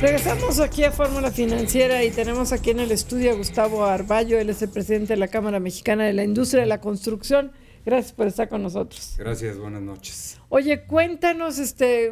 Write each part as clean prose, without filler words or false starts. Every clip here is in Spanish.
Regresamos aquí a Fórmula Financiera y tenemos aquí en el estudio a Gustavo Arballo, él es el presidente de la Cámara Mexicana de la Industria de la Construcción. Gracias por estar con nosotros. Gracias, buenas noches. Oye, cuéntanos,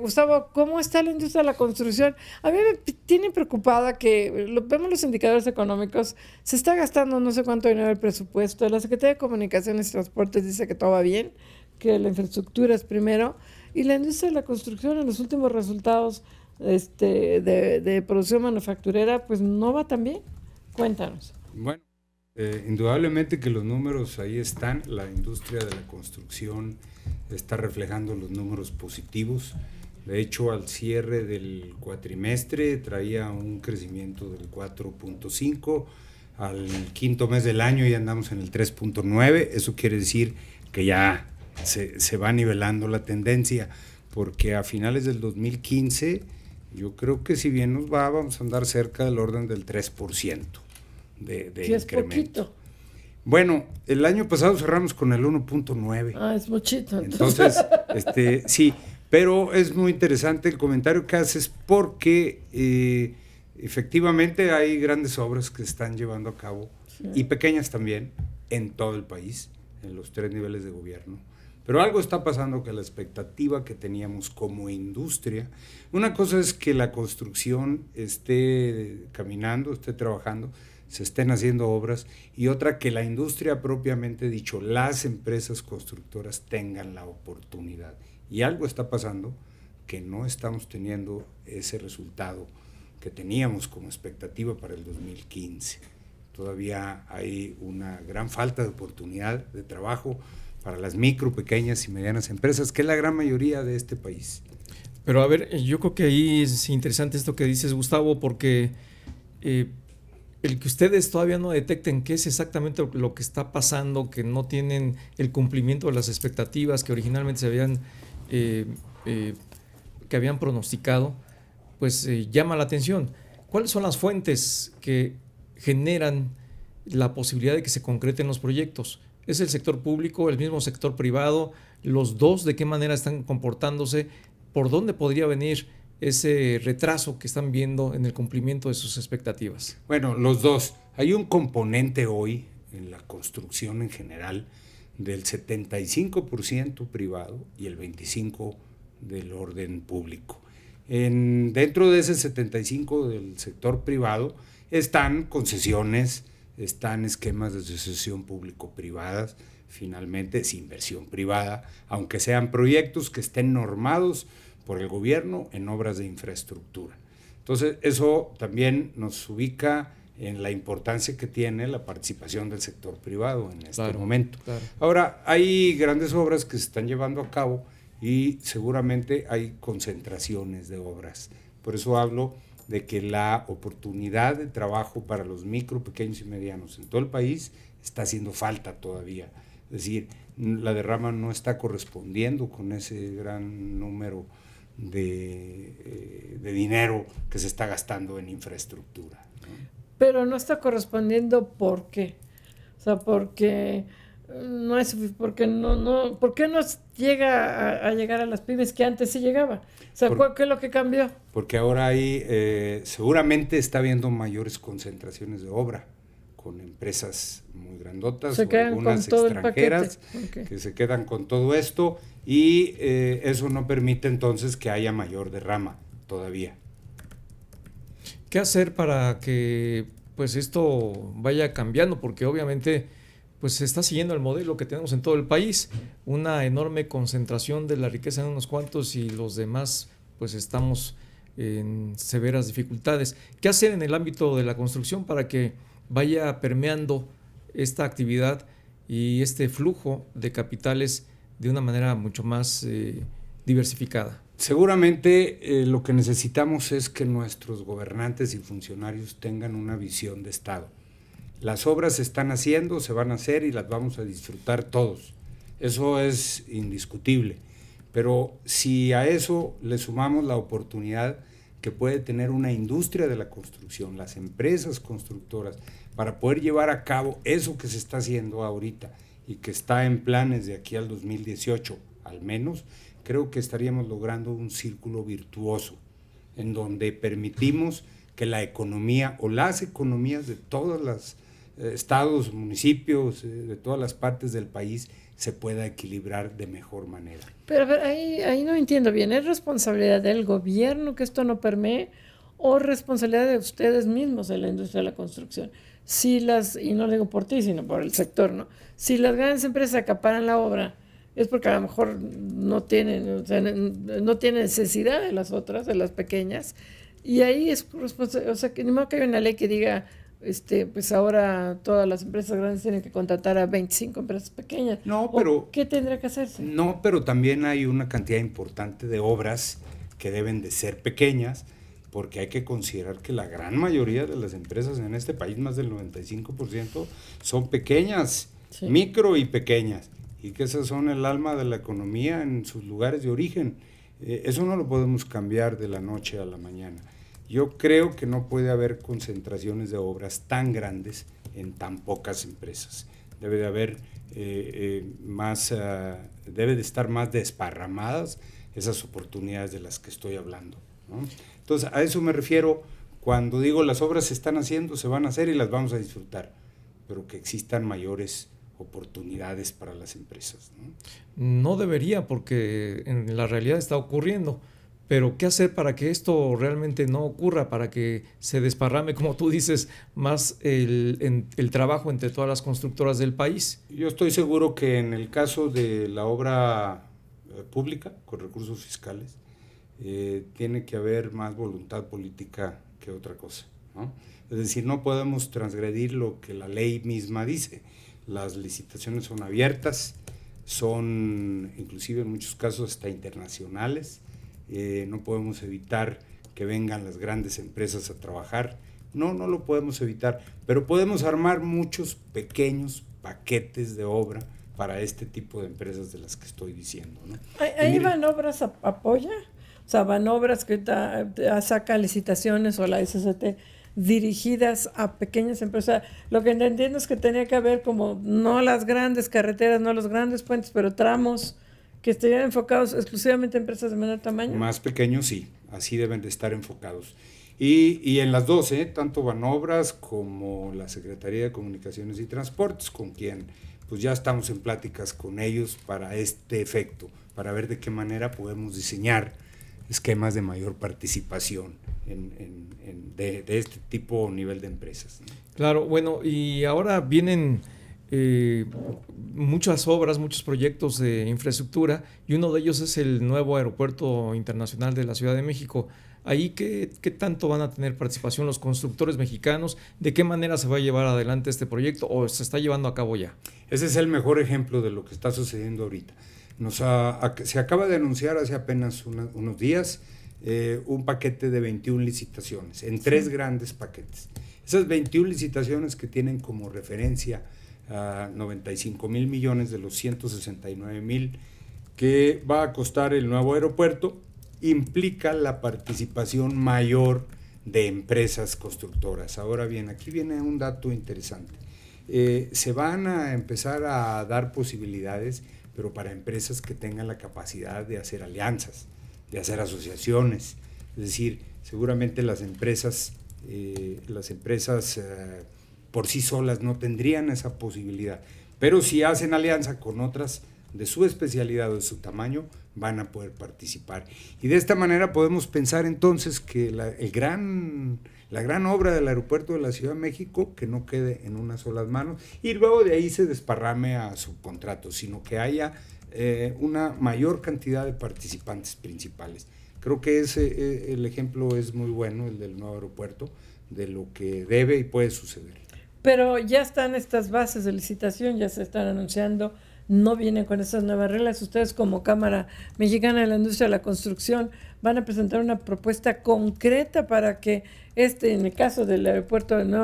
Gustavo, ¿cómo está la industria de la construcción? A mí me tiene preocupada que vemos los indicadores económicos, se está gastando no sé cuánto dinero el presupuesto, la Secretaría de Comunicaciones y Transportes dice que todo va bien, que la infraestructura es primero, y la industria de la construcción en los últimos resultados de producción manufacturera, pues no va tan bien. Cuéntanos. Bueno, indudablemente que los números ahí están, la industria de la construcción está reflejando los números positivos. De hecho, al cierre del cuatrimestre traía un crecimiento del 4.5, al quinto mes del año ya andamos en el 3.9, eso quiere decir que ya se va nivelando la tendencia, porque a finales del 2015 yo creo que si bien nos va, vamos a andar cerca del orden del 3% de sí, es incremento. Poquito. Bueno, el año pasado cerramos con el 1.9. Ah, es muchito. Entonces, sí, pero es muy interesante el comentario que haces porque efectivamente hay grandes obras que se están llevando a cabo, sí, y pequeñas también, en todo el país, en los 3 niveles de gobierno. Pero algo está pasando que la expectativa que teníamos como industria, una cosa es que la construcción esté caminando, esté trabajando, se estén haciendo obras, y otra que la industria propiamente dicho, las empresas constructoras tengan la oportunidad. Y algo está pasando que no estamos teniendo ese resultado que teníamos como expectativa para el 2015. Todavía hay una gran falta de oportunidad de trabajo para las micro, pequeñas y medianas empresas, que es la gran mayoría de este país. Pero a ver, yo creo que ahí es interesante esto que dices, Gustavo, porque el que ustedes todavía no detecten qué es exactamente lo que está pasando, que no tienen el cumplimiento de las expectativas que originalmente se habían que habían pronosticado, pues llama la atención. ¿Cuáles son las fuentes que generan la posibilidad de que se concreten los proyectos? ¿Es el sector público, el mismo sector privado? ¿Los dos de qué manera están comportándose? ¿Por dónde podría venir ese retraso que están viendo en el cumplimiento de sus expectativas? Bueno, los dos. Hay un componente hoy en la construcción en general del 75% privado y el 25% del orden público. Dentro de ese 75% del sector privado están concesiones, están esquemas de asociación público-privadas, finalmente es inversión privada, aunque sean proyectos que estén normados por el gobierno en obras de infraestructura. Entonces, eso también nos ubica en la importancia que tiene la participación del sector privado en este momento. Claro. Ahora, hay grandes obras que se están llevando a cabo y seguramente hay concentraciones de obras. Por eso hablo de que la oportunidad de trabajo para los micro, pequeños y medianos en todo el país está haciendo falta todavía. Es decir, la derrama no está correspondiendo con ese gran número de dinero que se está gastando en infraestructura, ¿no? Pero no está correspondiendo, ¿por qué? O sea, porque no es, porque no, ¿por qué no llega a llegar a las pymes que antes sí llegaba? O sea, ¿qué es lo que cambió? Porque ahora hay, seguramente está habiendo mayores concentraciones de obra con empresas muy grandotas, o algunas extranjeras que se quedan con todo esto, y eso no permite entonces que haya mayor derrama todavía. ¿Qué hacer para que pues esto vaya cambiando? Porque obviamente pues se está siguiendo el modelo que tenemos en todo el país, una enorme concentración de la riqueza en unos cuantos y los demás pues estamos en severas dificultades. ¿Qué hacer en el ámbito de la construcción para que vaya permeando esta actividad y este flujo de capitales de una manera mucho más diversificada? Seguramente lo que necesitamos es que nuestros gobernantes y funcionarios tengan una visión de Estado. Las obras se están haciendo, se van a hacer y las vamos a disfrutar todos. Eso es indiscutible. Pero si a eso le sumamos la oportunidad que puede tener una industria de la construcción, las empresas constructoras, para poder llevar a cabo eso que se está haciendo ahorita y que está en planes de aquí al 2018 al menos, creo que estaríamos logrando un círculo virtuoso en donde permitimos que la economía o las economías de todos los estados, municipios, de todas las partes del país se pueda equilibrar de mejor manera. Pero a ver, ahí no entiendo bien, ¿es responsabilidad del gobierno que esto no permee o responsabilidad de ustedes mismos en la industria de la construcción? Si y no lo digo por ti, sino por el sector, ¿no? Si las grandes empresas acaparan la obra, es porque a lo mejor no tienen, o sea, no tienen necesidad de las otras, de las pequeñas, y ahí es responsabilidad, o sea, que ni modo que haya una ley que diga, pues ahora todas las empresas grandes tienen que contratar a 25 empresas pequeñas. No, pero ¿qué tendría que hacerse? No, pero también hay una cantidad importante de obras que deben de ser pequeñas, porque hay que considerar que la gran mayoría de las empresas en este país, más del 95%, son pequeñas, sí, micro y pequeñas, y que esas son el alma de la economía en sus lugares de origen. Eso no lo podemos cambiar de la noche a la mañana. Yo creo que no puede haber concentraciones de obras tan grandes en tan pocas empresas. Debe de haber debe de estar más desparramadas esas oportunidades de las que estoy hablando, ¿no? Entonces, a eso me refiero cuando digo las obras se están haciendo, se van a hacer y las vamos a disfrutar, pero que existan mayores oportunidades para las empresas, ¿no? No debería, porque en la realidad está ocurriendo. Pero ¿qué hacer para que esto realmente no ocurra? Para que se desparrame, como tú dices, más el trabajo entre todas las constructoras del país. Yo estoy seguro que en el caso de la obra pública, con recursos fiscales, tiene que haber más voluntad política que otra cosa, ¿no? Es decir, no podemos transgredir lo que la ley misma dice. Las licitaciones son abiertas, son inclusive en muchos casos hasta internacionales. No podemos evitar que vengan las grandes empresas a trabajar, no lo podemos evitar, pero podemos armar muchos pequeños paquetes de obra para este tipo de empresas de las que estoy diciendo, ¿no? ¿Ahí Banobras apoya? O sea, Banobras que saca licitaciones o la SCT dirigidas a pequeñas empresas. Lo que entiendo es que tenía que haber como no las grandes carreteras, no los grandes puentes, pero tramos que estén enfocados exclusivamente a empresas de menor tamaño. Más pequeños, sí, así deben de estar enfocados. Y en las dos, tanto Banobras como la Secretaría de Comunicaciones y Transportes, con quien pues ya estamos en pláticas con ellos para este efecto, para ver de qué manera podemos diseñar esquemas de mayor participación de este tipo o nivel de empresas, ¿no? Claro, bueno, y ahora vienen muchas obras, muchos proyectos de infraestructura, y uno de ellos es el nuevo Aeropuerto Internacional de la Ciudad de México. Ahí, ¿qué tanto van a tener participación los constructores mexicanos? ¿De qué manera se va a llevar adelante este proyecto o se está llevando a cabo ya? Ese es el mejor ejemplo de lo que está sucediendo ahorita. Se acaba de anunciar hace apenas unos días un paquete de 21 licitaciones, en 3 grandes paquetes. Esas 21 licitaciones que tienen como referencia a 95,000 millones de los 169,000 que va a costar el nuevo aeropuerto, implica la participación mayor de empresas constructoras. Ahora bien, aquí viene un dato interesante. Se van a empezar a dar posibilidades, pero para empresas que tengan la capacidad de hacer alianzas, de hacer asociaciones. Es decir, seguramente las empresas por sí solas no tendrían esa posibilidad, pero si hacen alianza con otras de su especialidad o de su tamaño, van a poder participar. Y de esta manera podemos pensar entonces que la gran obra del aeropuerto de la Ciudad de México, que no quede en unas solas manos y luego de ahí se desparrame a subcontratos, sino que haya una mayor cantidad de participantes principales. Creo que el ejemplo es muy bueno, el del nuevo aeropuerto, de lo que debe y puede suceder. Pero ya están estas bases de licitación, ya se están anunciando, no vienen con estas nuevas reglas. Ustedes como Cámara Mexicana de la Industria de la Construcción van a presentar una propuesta concreta para que en el caso del nuevo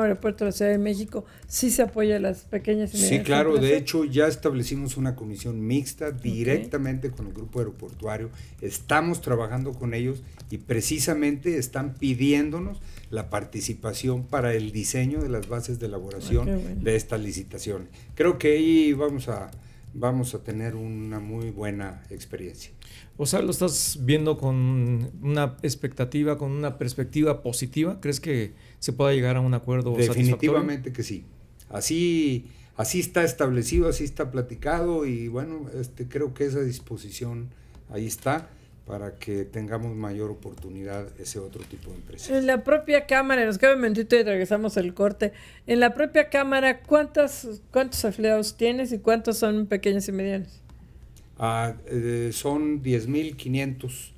aeropuerto de la Ciudad de México, sí se apoye a las pequeñas y medianas. Sí, claro, empresas. De hecho ya establecimos una comisión mixta directamente con el grupo aeroportuario, estamos trabajando con ellos y precisamente están pidiéndonos la participación para el diseño de las bases de elaboración de estas licitaciones. Creo que ahí vamos a vamos a tener una muy buena experiencia. O sea, ¿lo estás viendo con una expectativa, con una perspectiva positiva? ¿Crees que se pueda llegar a un acuerdo Definitivamente que sí. Así está establecido, así está platicado y bueno, creo que esa disposición ahí está para que tengamos mayor oportunidad ese otro tipo de empresas. En la propia Cámara, nos queda un momentito y regresamos al corte. En la propia Cámara, ¿cuántos afiliados tienes y cuántos son pequeños y medianos? Son 10,500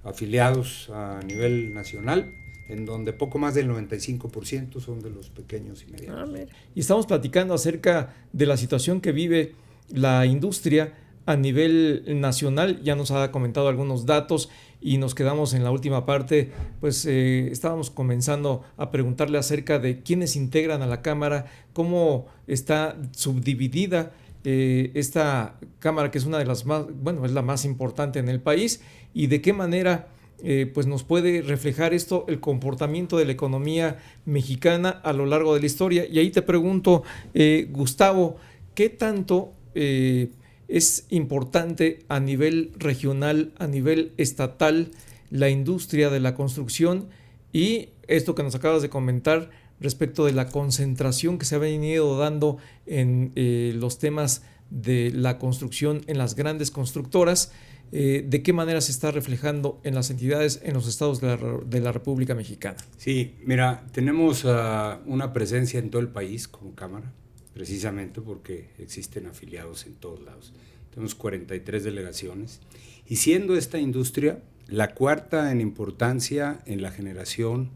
afiliados a nivel nacional, en donde poco más del 95% son de los pequeños y medianos. Mira. Y estamos platicando acerca de la situación que vive la industria a nivel nacional. Ya nos ha comentado algunos datos y nos quedamos en la última parte, pues estábamos comenzando a preguntarle acerca de quiénes integran a la Cámara, cómo está subdividida esta Cámara, que es una de las más, bueno, es la más importante en el país, y de qué manera pues nos puede reflejar esto el comportamiento de la economía mexicana a lo largo de la historia. Y ahí te pregunto, Gustavo, ¿qué tanto es importante a nivel regional, a nivel estatal, la industria de la construcción y esto que nos acabas de comentar respecto de la concentración que se ha venido dando en los temas de la construcción en las grandes constructoras? ¿De qué manera se está reflejando en las entidades, en los estados de la República Mexicana? Sí, mira, tenemos una presencia en todo el país como Cámara, precisamente porque existen afiliados en todos lados. Tenemos 43 delegaciones y siendo esta industria la cuarta en importancia en la generación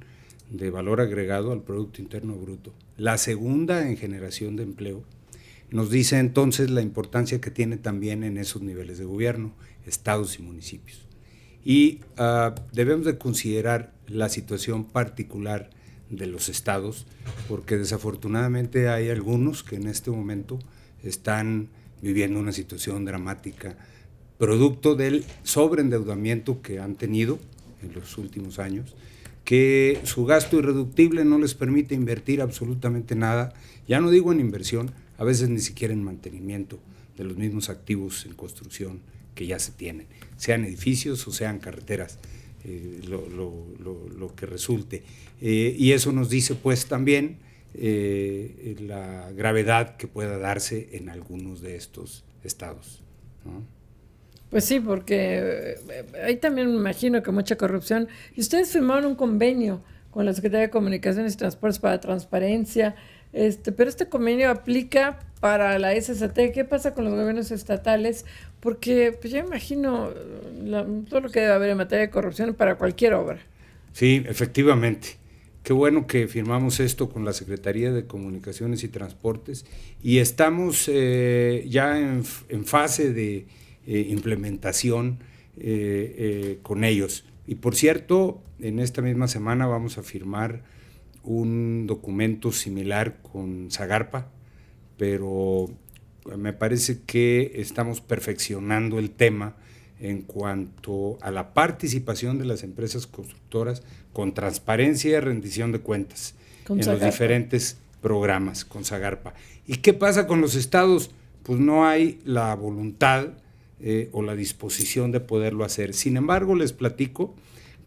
de valor agregado al Producto Interno Bruto, la segunda en generación de empleo, nos dice entonces la importancia que tiene también en esos niveles de gobierno, estados y municipios. Y debemos de considerar la situación particular de los estados, porque desafortunadamente hay algunos que en este momento están viviendo una situación dramática, producto del sobreendeudamiento que han tenido en los últimos años, que su gasto irreductible no les permite invertir absolutamente nada, ya no digo en inversión, a veces ni siquiera en mantenimiento de los mismos activos en construcción que ya se tienen, sean edificios o sean carreteras, lo que resulte. Y eso nos dice pues también la gravedad que pueda darse en algunos de estos estados, ¿no? Pues sí, porque ahí también me imagino que mucha corrupción. Y ustedes firmaron un convenio con la Secretaría de Comunicaciones y Transportes para transparencia, pero este convenio aplica para la SST. ¿Qué pasa con los gobiernos estatales? Porque pues yo imagino todo lo que debe haber en materia de corrupción para cualquier obra. Sí, efectivamente. Qué bueno que firmamos esto con la Secretaría de Comunicaciones y Transportes y estamos ya en fase de implementación con ellos. Y por cierto, en esta misma semana vamos a firmar un documento similar con Zagarpa, pero me parece que estamos perfeccionando el tema en cuanto a la participación de las empresas constructoras con transparencia y rendición de cuentas en los diferentes programas con Zagarpa. ¿Y qué pasa con los estados? Pues no hay la voluntad o la disposición de poderlo hacer. Sin embargo, les platico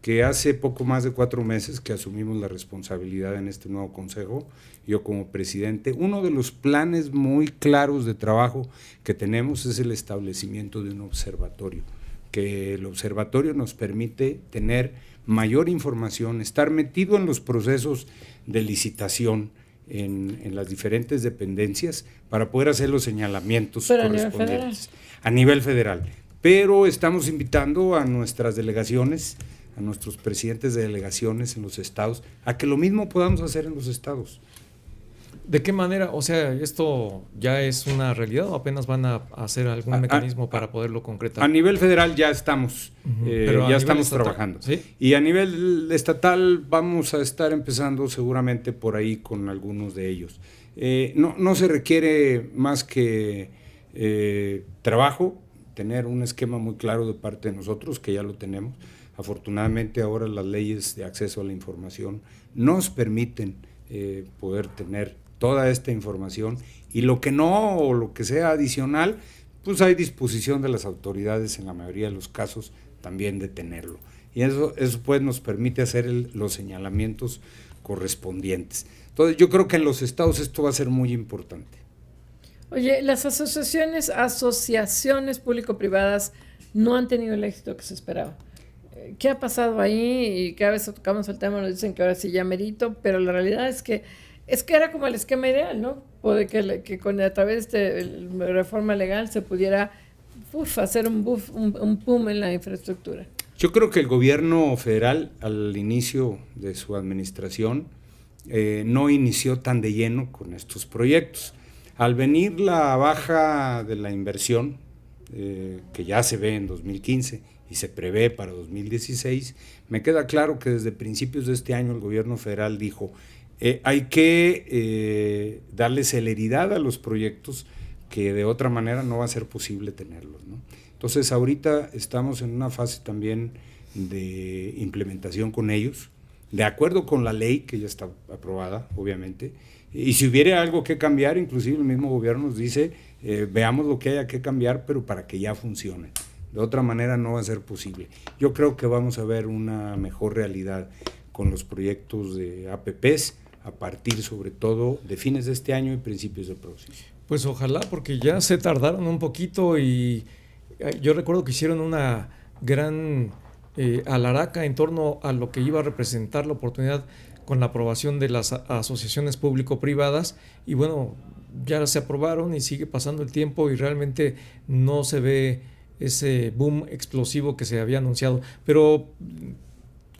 que hace poco más de 4 meses que asumimos la responsabilidad en este nuevo consejo, yo como presidente, uno de los planes muy claros de trabajo que tenemos es el establecimiento de un observatorio, que el observatorio nos permite tener mayor información, estar metido en los procesos de licitación en las diferentes dependencias para poder hacer los señalamientos correspondientes a nivel federal. Pero estamos invitando a nuestras delegaciones, a nuestros presidentes de delegaciones en los estados, a que lo mismo podamos hacer en los estados. ¿De qué manera? O sea, ¿esto ya es una realidad o apenas van a hacer algún mecanismo para poderlo concretar? A nivel federal ya estamos, pero ya estamos trabajando. ¿Sí? Y a nivel estatal vamos a estar empezando seguramente por ahí con algunos de ellos. No se requiere más que trabajo, tener un esquema muy claro de parte de nosotros, que ya lo tenemos. Afortunadamente ahora las leyes de acceso a la información nos permiten poder tener toda esta información y lo que no o lo que sea adicional, pues hay disposición de las autoridades en la mayoría de los casos también de tenerlo. Y eso pues nos permite hacer los señalamientos correspondientes. Entonces yo creo que en los estados esto va a ser muy importante. Oye, las asociaciones público-privadas no han tenido el éxito que se esperaba. ¿Qué ha pasado ahí? Y cada vez que tocamos el tema nos dicen que ahora sí ya merito, pero la realidad es que era como el esquema ideal, ¿no? Puede que a través de la reforma legal se pudiera hacer un boom en la infraestructura. Yo creo que el gobierno federal al inicio de su administración no inició tan de lleno con estos proyectos. Al venir la baja de la inversión, que ya se ve en 2015 y se prevé para 2016, me queda claro que desde principios de este año el gobierno federal dijo hay que darle celeridad a los proyectos que de otra manera no va a ser posible tenerlos, ¿no? Entonces ahorita estamos en una fase también de implementación con ellos, de acuerdo con la ley que ya está aprobada, obviamente, y si hubiera algo que cambiar, inclusive el mismo gobierno nos dice, veamos lo que haya que cambiar, pero para que ya funcione. De otra manera no va a ser posible. Yo creo que vamos a ver una mejor realidad con los proyectos de APPs, a partir sobre todo de fines de este año y principios del próximo. Pues ojalá, porque ya se tardaron un poquito y yo recuerdo que hicieron una gran alaraca en torno a lo que iba a representar la oportunidad con la aprobación de las asociaciones público-privadas y bueno, ya se aprobaron y sigue pasando el tiempo y realmente no se ve ese boom explosivo que se había anunciado. Pero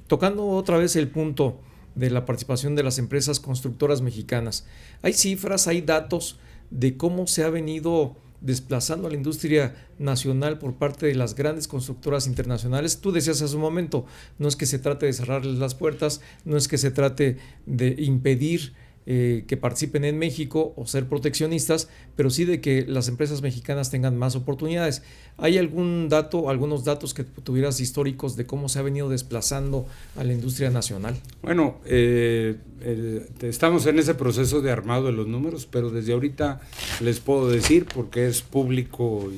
tocando otra vez el punto de la participación de las empresas constructoras mexicanas, hay cifras, hay datos de cómo se ha venido desplazando a la industria nacional por parte de las grandes constructoras internacionales. Tú decías hace un momento, no es que se trate de cerrarles las puertas, no es que se trate de impedir que participen en México o ser proteccionistas, pero sí de que las empresas mexicanas tengan más oportunidades. ¿Hay algún dato, algunos datos que tuvieras históricos de cómo se ha venido desplazando a la industria nacional? Bueno, estamos en ese proceso de armado de los números, pero desde ahorita les puedo decir, porque es público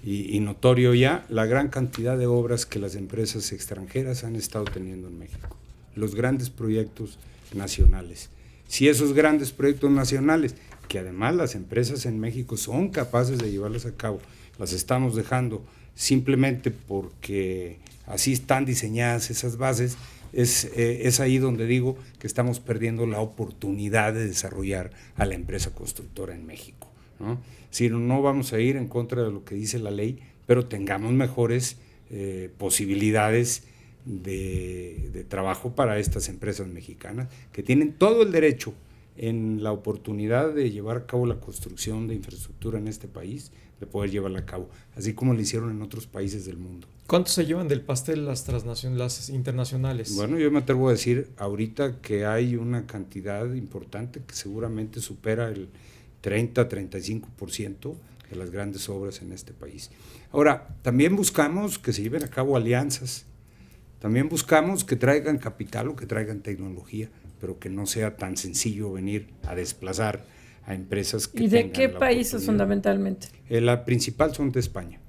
y notorio ya, la gran cantidad de obras que las empresas extranjeras han estado teniendo en México, los grandes proyectos nacionales. Si esos grandes proyectos nacionales, que además las empresas en México son capaces de llevarlos a cabo, las estamos dejando simplemente porque así están diseñadas esas bases, es ahí donde digo que estamos perdiendo la oportunidad de desarrollar a la empresa constructora en México, ¿no? Si no vamos a ir en contra de lo que dice la ley, pero tengamos mejores posibilidades de trabajo para estas empresas mexicanas que tienen todo el derecho en la oportunidad de llevar a cabo la construcción de infraestructura en este país, de poder llevarla a cabo, así como lo hicieron en otros países del mundo. ¿Cuánto se llevan del pastel las internacionales? Bueno, yo me atrevo a decir ahorita que hay una cantidad importante que seguramente supera el 30-35% de las grandes obras en este país. Ahora, también buscamos que se lleven a cabo alianzas. También buscamos que traigan capital o que traigan tecnología, pero que no sea tan sencillo venir a desplazar a empresas que ¿Y de qué países fundamentalmente? La principal son de España.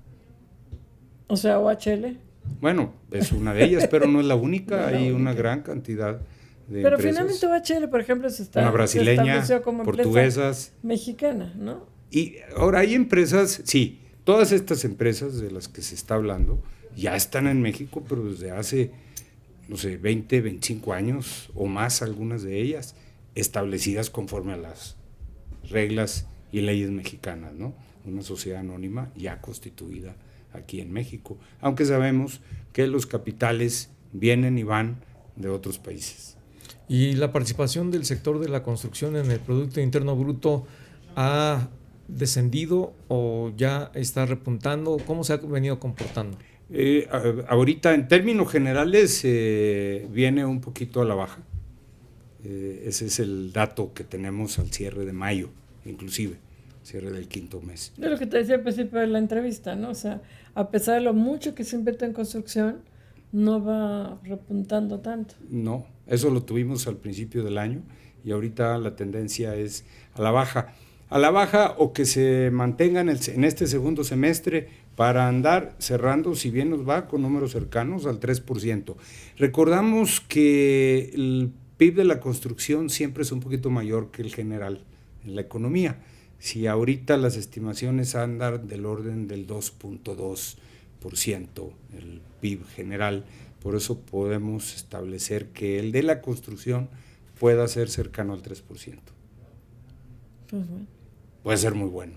O sea, OHL. Bueno, es una de ellas, pero no es la única. Hay una gran cantidad de pero empresas. Finalmente OHL, por ejemplo, se brasileña, estableció como portuguesas. Mexicana, ¿no? Y ahora hay empresas, sí, todas estas empresas de las que se está hablando ya están en México, pero desde hace, no sé, 20, 25 años o más, algunas de ellas, establecidas conforme a las reglas y leyes mexicanas, ¿no? Una sociedad anónima ya constituida aquí en México, aunque sabemos que los capitales vienen y van de otros países. ¿Y la participación del sector de la construcción en el Producto Interno Bruto ha descendido o ya está repuntando? ¿Cómo se ha venido comportando? Ahorita en términos generales viene un poquito a la baja. Ese es el dato que tenemos al cierre de mayo, inclusive, cierre del quinto mes. Es lo que te decía al principio de la entrevista, ¿no? O sea, a pesar de lo mucho que se invierte en construcción, no va repuntando tanto. No, eso lo tuvimos al principio del año y ahorita la tendencia es a la baja. a la baja o que se mantengan en este segundo semestre para andar cerrando, si bien nos va, con números cercanos al 3%. Recordamos que el PIB de la construcción siempre es un poquito mayor que el general en la economía. Si ahorita las estimaciones andan del orden del 2.2% el PIB general, por eso podemos establecer que el de la construcción pueda ser cercano al 3%. Pues bueno. Puede ser muy bueno.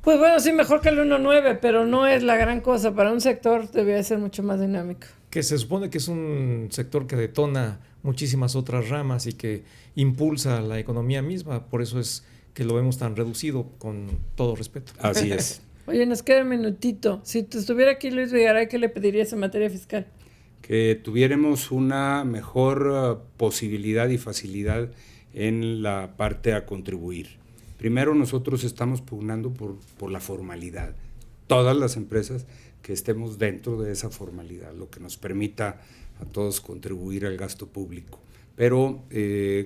Pues bueno, sí, mejor que el 1.9, pero no es la gran cosa. Para un sector debería ser mucho más dinámico. Que se supone que es un sector que detona muchísimas otras ramas y que impulsa la economía misma, por eso es que lo vemos tan reducido, con todo respeto. Así es. Oye, nos queda un minutito. Si estuviera aquí Luis Videgaray, ¿qué le pedirías en materia fiscal? Que tuviéramos una mejor posibilidad y facilidad en la parte a contribuir. Primero, nosotros estamos pugnando por la formalidad. Todas las empresas que estemos dentro de esa formalidad, lo que nos permita a todos contribuir al gasto público, pero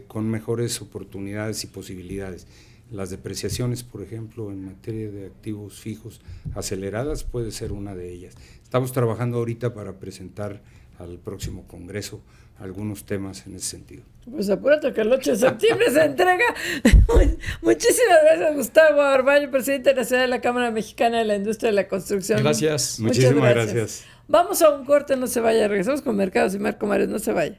con mejores oportunidades y posibilidades. Las depreciaciones, por ejemplo, en materia de activos fijos aceleradas puede ser una de ellas. Estamos trabajando ahorita para presentar al próximo Congreso algunos temas en ese sentido. Pues apúrate que el 8 de septiembre se entrega. Muchísimas gracias, Gustavo Arbaño, presidente nacional de la Cámara Mexicana de la Industria de la Construcción. Gracias. Muchísimas gracias. Vamos a un corte, no se vaya. Regresamos con Mercados y Marco Mares, no se vaya.